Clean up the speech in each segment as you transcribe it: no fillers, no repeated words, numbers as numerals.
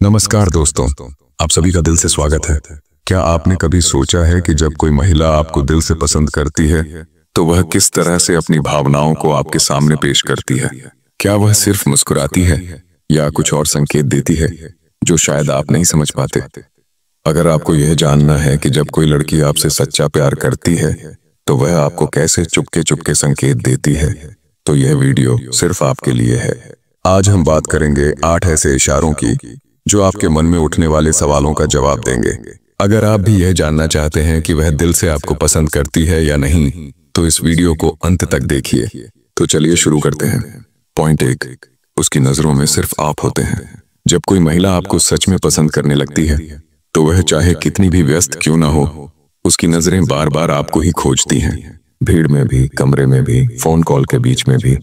नमस्कार दोस्तों, आप सभी का दिल से स्वागत है। क्या आपने कभी सोचा है कि जब कोई महिला आपको दिल से पसंद करती है तो वह किस तरह से अपनी भावनाओं को आपके सामने पेश करती है? क्या वह सिर्फ मुस्कुराती है या कुछ और संकेत देती है जो शायद आप नहीं समझ पाते? अगर आपको यह जानना है कि जब कोई लड़की आपसे सच्चा प्यार करती है तो वह आपको कैसे चुपके चुपके संकेत देती है, तो यह वीडियो सिर्फ आपके लिए है। आज हम बात करेंगे 8 ऐसे इशारों की जो आपके मन में उठने वाले सवालों का जवाब देंगे। अगर आप भी यह जानना चाहते हैं कि वह दिल से आपको पसंद करती है या नहीं, तो इस वीडियो को अंत तक देखिए। तो चलिए शुरू करते हैं। पॉइंट 1, उसकी नजरों में सिर्फ आप होते हैं। जब कोई महिला आपको सच में पसंद करने लगती है तो वह चाहे कितनी भी व्यस्त क्यों ना हो, उसकी नजरें बार बार आपको ही खोजती हैं। भीड़ में भी, कमरे में भी, फोन कॉल के बीच में भी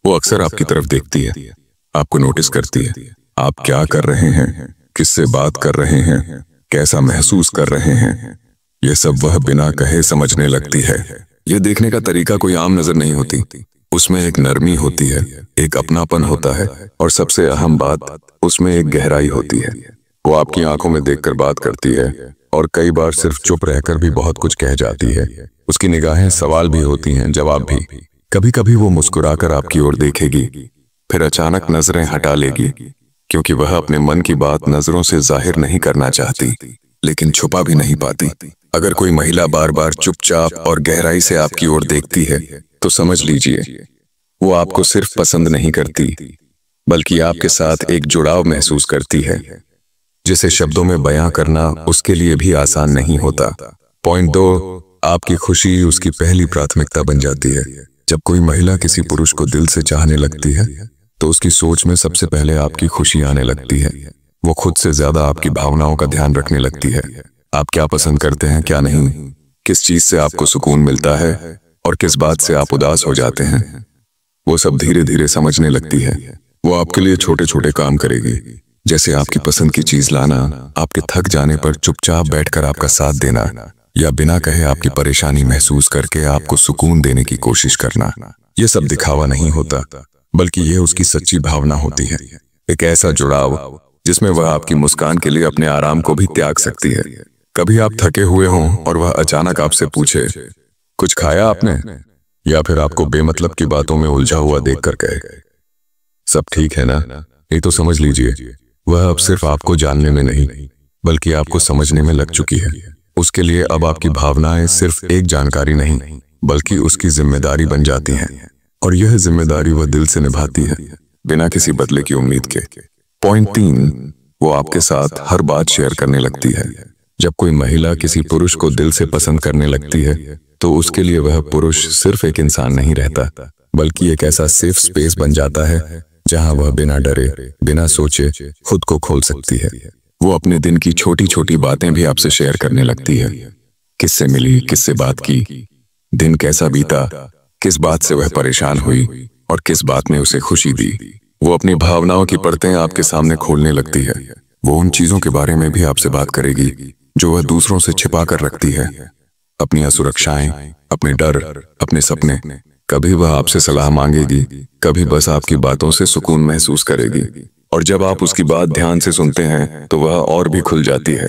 वो अक्सर आपकी तरफ देखती है, आपको नोटिस करती है। आप क्या कर रहे हैं, किससे बात कर रहे हैं, कैसा महसूस कर रहे हैं, यह सब वह बिना कहे समझने लगती है। यह देखने का तरीका कोई आम नजर नहीं होती, उसमें एक नरमी होती है, एक अपनापन होता है और सबसे अहम बात, उसमें एक गहराई होती है। वो आपकी आंखों में देखकर बात करती है और कई बार सिर्फ चुप रहकर भी बहुत कुछ कह जाती है। उसकी निगाहें सवाल भी होती हैं, जवाब भी। कभी कभी वो मुस्कुराकर आपकी ओर देखेगी, फिर अचानक नजरें हटा लेगी, क्योंकि वह अपने मन की बात नजरों से जाहिर नहीं करना चाहती, लेकिन छुपा भी नहीं पाती। अगर कोई महिला बार बार चुपचाप और गहराई से आपकी ओर देखती है तो समझ लीजिए वो आपको सिर्फ पसंद नहीं करती, बल्कि आपके साथ एक जुड़ाव महसूस करती है, जिसे शब्दों में बयां करना उसके लिए भी आसान नहीं होता। पॉइंट 2, आपकी खुशी उसकी पहली प्राथमिकता बन जाती है। जब कोई महिला किसी पुरुष को दिल से चाहने लगती है तो उसकी सोच में सबसे पहले आपकी खुशी आने लगती है। वो खुद से ज्यादा आपकी भावनाओं का ध्यान रखने लगती है। आप क्या पसंद करते हैं, क्या नहीं, किस चीज से आपको सुकून मिलता है और किस बात से आप उदास हो जाते हैं, वो सब धीरे धीरे समझने लगती है। वो आपके लिए छोटे छोटे काम करेगी, जैसे आपकी पसंद की चीज लाना, आपके थक जाने पर चुपचाप बैठकर आपका साथ देना, या बिना कहे आपकी परेशानी महसूस करके आपको सुकून देने की कोशिश करना। ये सब दिखावा नहीं होता, बल्कि यह उसकी सच्ची भावना होती है। एक ऐसा जुड़ाव जिसमें वह आपकी मुस्कान के लिए अपने आराम को भी त्याग सकती है। कभी आप थके हुए हों और वह अचानक आपसे पूछे, कुछ खाया आपने, या फिर आपको बेमतलब की बातों में उलझा हुआ देखकर कहे, सब ठीक है ना, ये तो समझ लीजिए वह अब सिर्फ आपको जानने में नहीं बल्कि आपको समझने में लग चुकी है। उसके लिए अब आपकी भावनाएं सिर्फ एक जानकारी नहीं बल्कि उसकी जिम्मेदारी बन जाती हैं, और यह जिम्मेदारी वह दिल से निभाती है, बिना किसी बदले की उम्मीद के। पॉइंट 3, वो आपके साथ हर बात शेयर करने लगती है। जब कोई महिला किसी पुरुष को दिल से पसंद करने लगती है तो उसके लिए वह पुरुष सिर्फ एक इंसान नहीं रहता, बल्कि एक ऐसा सेफ स्पेस बन जाता है जहां वह बिना डरे, बिना सोचे खुद को खोल सकती है। वो अपने दिन की छोटी छोटी बातें भी आपसे शेयर करने लगती है। किससे मिली, किससे बात की, दिन कैसा बीता, किस बात से वह परेशान हुई और किस बात ने उसे खुशी दी। वो अपनी भावनाओं की परतें आपके सामने खोलने लगती है। वो उन चीजों के बारे में भी आपसे बात करेगी जो वह दूसरों से छिपा कर रखती है, अपनी असुरक्षाएं, अपने डर, अपने सपने। कभी वह आपसे सलाह मांगेगी, कभी बस आपकी बातों से सुकून महसूस करेगी, और जब आप उसकी बात ध्यान से सुनते हैं तो वह और भी खुल जाती है।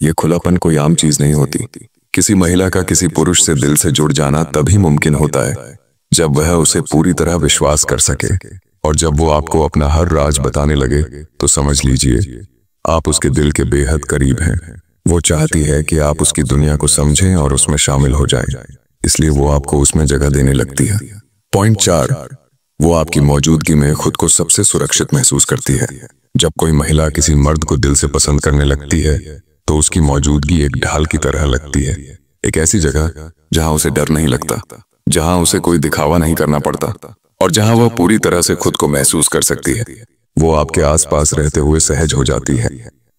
ये खुलापन कोई आम चीज नहीं होती। किसी महिला का किसी पुरुष से दिल से जुड़ जाना तभी मुमकिन होता है जब वह उसे पूरी तरह विश्वास कर सके, और जब वो आपको अपना हर राज बताने लगे तो समझ लीजिए आप उसके दिल के बेहद करीब हैं। वो चाहती है कि आप उसकी दुनिया को समझें और उसमें शामिल हो जाएं, इसलिए वो आपको उसमें जगह देने लगती है। पॉइंट 4, वो आपकी मौजूदगी में खुद को सबसे सुरक्षित महसूस करती है। जब कोई महिला किसी मर्द को दिल से पसंद करने लगती है तो उसकी मौजूदगी एक ढाल की तरह लगती है, एक ऐसी जगह जहां उसे डर नहीं लगता, जहां उसे कोई दिखावा नहीं करना पड़ता, और जहां वह पूरी तरह से खुद को महसूस कर सकती है। वो आपके आसपास रहते हुए सहज हो जाती है,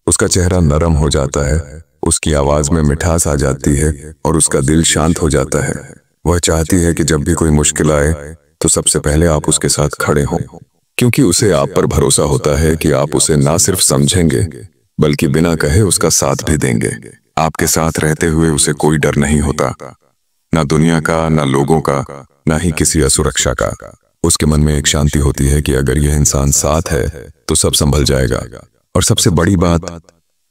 उसका चेहरा नरम हो जाता है, उसकी आवाज में मिठास आ जाती है और उसका दिल शांत हो जाता है। वह चाहती है कि जब भी कोई मुश्किल आए तो सबसे पहले आप उसके साथ खड़े हों, क्योंकि उसे आप पर भरोसा होता है कि आप उसे ना सिर्फ समझेंगे बल्कि बिना कहे उसका साथ भी देंगे। आपके साथ रहते हुए उसे कोई डर नहीं होता, ना दुनिया का, ना लोगों का, ना ही किसी असुरक्षा का। उसके मन में एक शांति होती है कि अगर यह इंसान साथ है तो सब संभल जाएगा। और सबसे बड़ी बात,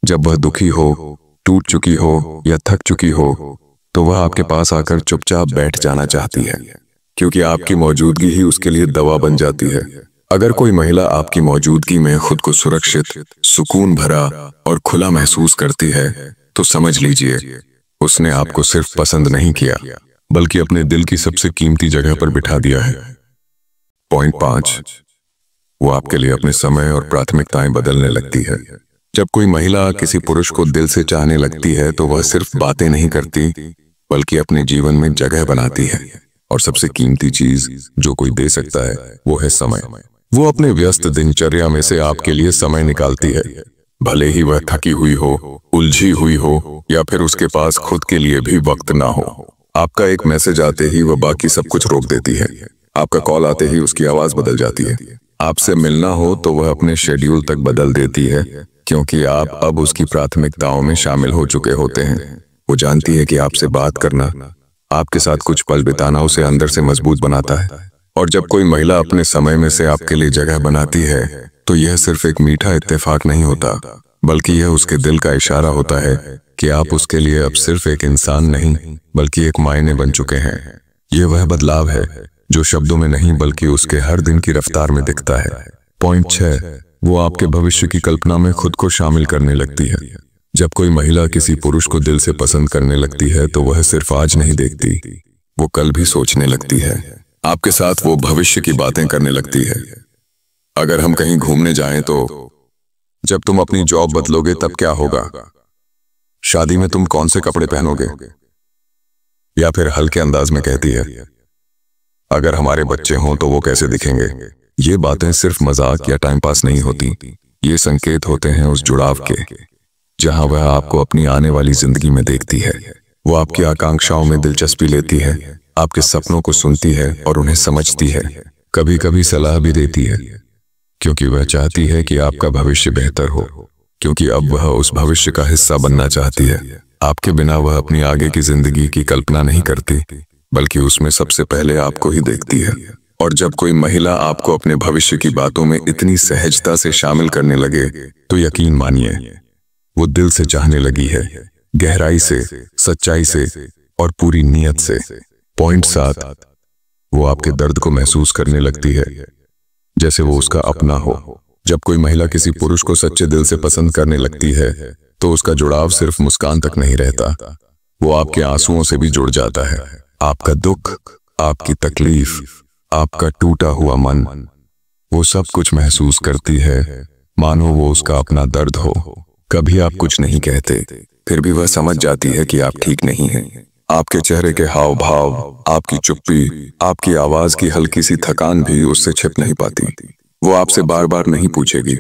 जब वह दुखी हो, टूट चुकी हो या थक चुकी हो, तो वह आपके पास आकर चुपचाप बैठ जाना चाहती है, क्योंकि आपकी मौजूदगी ही उसके लिए दवा बन जाती है। अगर कोई महिला आपकी मौजूदगी में खुद को सुरक्षित, सुकून भरा और खुला महसूस करती है, तो समझ लीजिए उसने आपको सिर्फ पसंद नहीं किया, बल्कि अपने दिल की सबसे कीमती जगह पर बिठा दिया है। पॉइंट 5, वो आपके लिए अपने समय और प्राथमिकताएं बदलने लगती है। जब कोई महिला किसी पुरुष को दिल से चाहने लगती है, तो वह सिर्फ बातें नहीं करती, बल्कि अपने जीवन में जगह बनाती है। और सबसे कीमती चीज जो कोई दे सकता है, वो है समय। वो अपने व्यस्त दिनचर्या में से आपके लिए समय निकालती है, भले ही वह थकी हुई हो, उलझी हुई हो, या फिर उसके पास खुद के लिए भी वक्त ना हो। आपका एक मैसेज आते ही वह बाकी सब कुछ रोक देती है। आपका कॉल आते ही उसकी आवाज बदल जाती है। आपसे मिलना हो तो वह अपने शेड्यूल तक बदल देती है, क्योंकि आप अब उसकी प्राथमिकताओं में शामिल हो चुके होते हैं। वो जानती है कि आपसे बात करना, आपके साथ कुछ पल बिताना उसे अंदर से मजबूत बनाता है। और जब कोई महिला अपने समय में से आपके लिए जगह बनाती है, तो यह सिर्फ एक मीठा इत्तेफाक नहीं होता, बल्कि यह उसके दिल का इशारा होता है कि आप उसके लिए अब सिर्फ एक इंसान नहीं, बल्कि एक मायने बन चुके हैं। यह वह बदलाव है जो शब्दों में नहीं, बल्कि उसके हर दिन की रफ्तार में दिखता है। पॉइंट 6, वो आपके भविष्य की कल्पना में खुद को शामिल करने लगती है। जब कोई महिला किसी पुरुष को दिल से पसंद करने लगती है, तो वह सिर्फ आज नहीं देखती, वो कल भी सोचने लगती है। आपके साथ वो भविष्य की बातें करने लगती है। अगर हम कहीं घूमने जाएं तो, जब तुम अपनी जॉब बदलोगे तब क्या होगा? शादी में तुम कौन से कपड़े पहनोगे? या फिर हल्के अंदाज में कहती है, अगर हमारे बच्चे हों तो वो कैसे दिखेंगे? ये बातें सिर्फ मजाक या टाइम पास नहीं होती, ये संकेत होते हैं उस जुड़ाव के, जहां वह आपको अपनी आने वाली जिंदगी में देखती है। वो आपकी आकांक्षाओं में दिलचस्पी लेती है, आपके सपनों को सुनती है और उन्हें समझती है। कभी कभी सलाह भी देती है, क्योंकि वह चाहती है कि आपका भविष्य बेहतर हो, क्योंकि अब वह उस भविष्य का हिस्सा बनना चाहती है। आपके बिना वह अपनी आगे की जिंदगी की कल्पना नहीं करती, बल्कि उसमें सबसे पहले आपको ही देखती है। और जब कोई महिला आपको अपने भविष्य की बातों में इतनी सहजता से शामिल करने लगे, तो यकीन मानिए वो दिल से चाहने लगी है, गहराई से, सच्चाई से और पूरी नीयत से। पॉइंट 7, वो आपके दर्द को महसूस करने लगती है जैसे वो उसका अपना हो। जब कोई महिला किसी पुरुष को सच्चे दिल से पसंद करने लगती है, तो उसका जुड़ाव सिर्फ मुस्कान तक नहीं रहता, वो आपके आंसुओं से भी जुड़ जाता है। आपका दुख, आपकी तकलीफ, आपका टूटा हुआ मन, वो सब कुछ महसूस करती है, मानो वो उसका अपना दर्द हो। कभी आप कुछ नहीं कहते, फिर भी वह समझ जाती है कि आप ठीक नहीं हैं। आपके चेहरे के हाव भाव, आपकी चुप्पी, आपकी आवाज की हल्की सी थकान भी उससे छिप नहीं पाती। वो आपसे बार बार नहीं पूछेगी,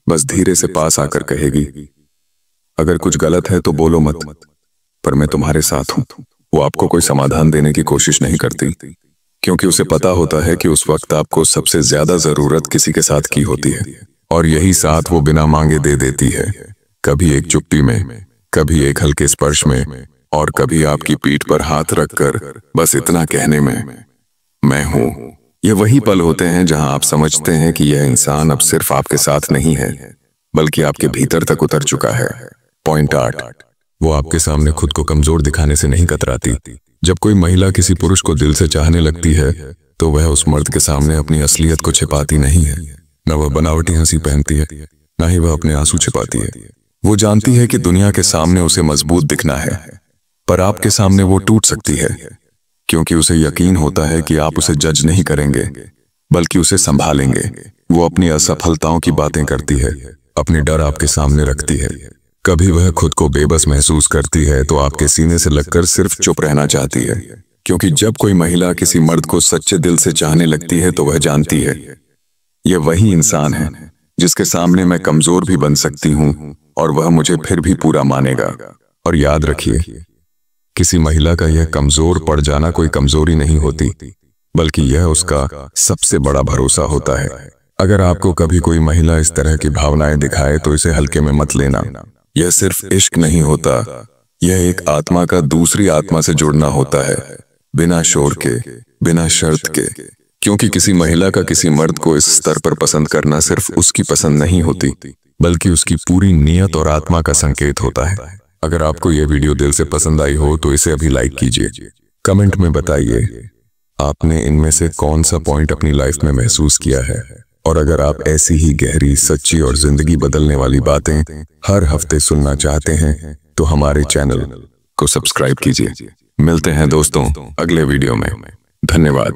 बस धीरे से पास आकर कहेगी, अगर कुछ गलत है तो बोलो मत, पर मैं तुम्हारे साथ हूं। वो आपको कोई समाधान देने की कोशिश नहीं करती, क्योंकि उसे पता होता है कि उस वक्त आपको सबसे ज्यादा जरूरत किसी के साथ की होती है, और यही साथ वो बिना मांगे दे देती है। कभी एक चुप्पी में, कभी एक हल्के स्पर्श में, और कभी आपकी पीठ पर हाथ रखकर बस इतना कहने में, मैं हूं। ये वही पल होते हैं जहां आप समझते हैं कि यह इंसान अब सिर्फ आपके साथ नहीं है, बल्कि आपके भीतर तक उतर चुका है। पॉइंट 8, वो आपके सामने खुद को कमजोर दिखाने से नहीं कतराती। जब कोई महिला किसी पुरुष को दिल से चाहने लगती है, तो वह उस मर्द के सामने अपनी असलियत को छिपाती नहीं है। न वह बनावटी हंसी पहनती है, न ही वह अपने आंसू छिपाती है। वो जानती है कि दुनिया के सामने उसे मजबूत दिखना है, पर आपके सामने वो टूट सकती है, क्योंकि उसे यकीन होता है कि आप उसे जज नहीं करेंगे, बल्कि उसे संभालेंगे। वो अपनी असफलताओं की बातें करती है, अपने डर आपके सामने रखती है। कभी वह खुद को बेबस महसूस करती है, तो आपके सीने से लगकर सिर्फ चुप रहना चाहती है, क्योंकि जब कोई महिला किसी मर्द को सच्चे दिल से चाहने लगती है, तो वह जानती है यह वही इंसान है जिसके सामने मैं कमजोर भी बन सकती हूँ और वह मुझे फिर भी पूरा मानेगा। और याद रखिए, किसी महिला का यह कमजोर पड़ जाना कोई कमजोरी नहीं होती, बल्कि यह उसका सबसे बड़ा भरोसा होता है। अगर आपको कभी कोई महिला इस तरह की भावनाएं दिखाए, तो इसे हल्के में मत लेना। यह सिर्फ इश्क नहीं होता, यह एक आत्मा का दूसरी आत्मा से जुड़ना होता है, बिना शोर के, बिना शर्त के। क्योंकि किसी महिला का किसी मर्द को इस स्तर पर पसंद करना सिर्फ उसकी पसंद नहीं होती, बल्कि उसकी पूरी नीयत और आत्मा का संकेत होता है। अगर आपको यह वीडियो दिल से पसंद आई हो तो इसे अभी लाइक कीजिए। कमेंट में बताइए आपने इनमें से कौन सा पॉइंट अपनी लाइफ में महसूस किया है। और अगर आप ऐसी ही गहरी, सच्ची और जिंदगी बदलने वाली बातें हर हफ्ते सुनना चाहते हैं तो हमारे चैनल को सब्सक्राइब कीजिए। मिलते हैं दोस्तों अगले वीडियो में। धन्यवाद।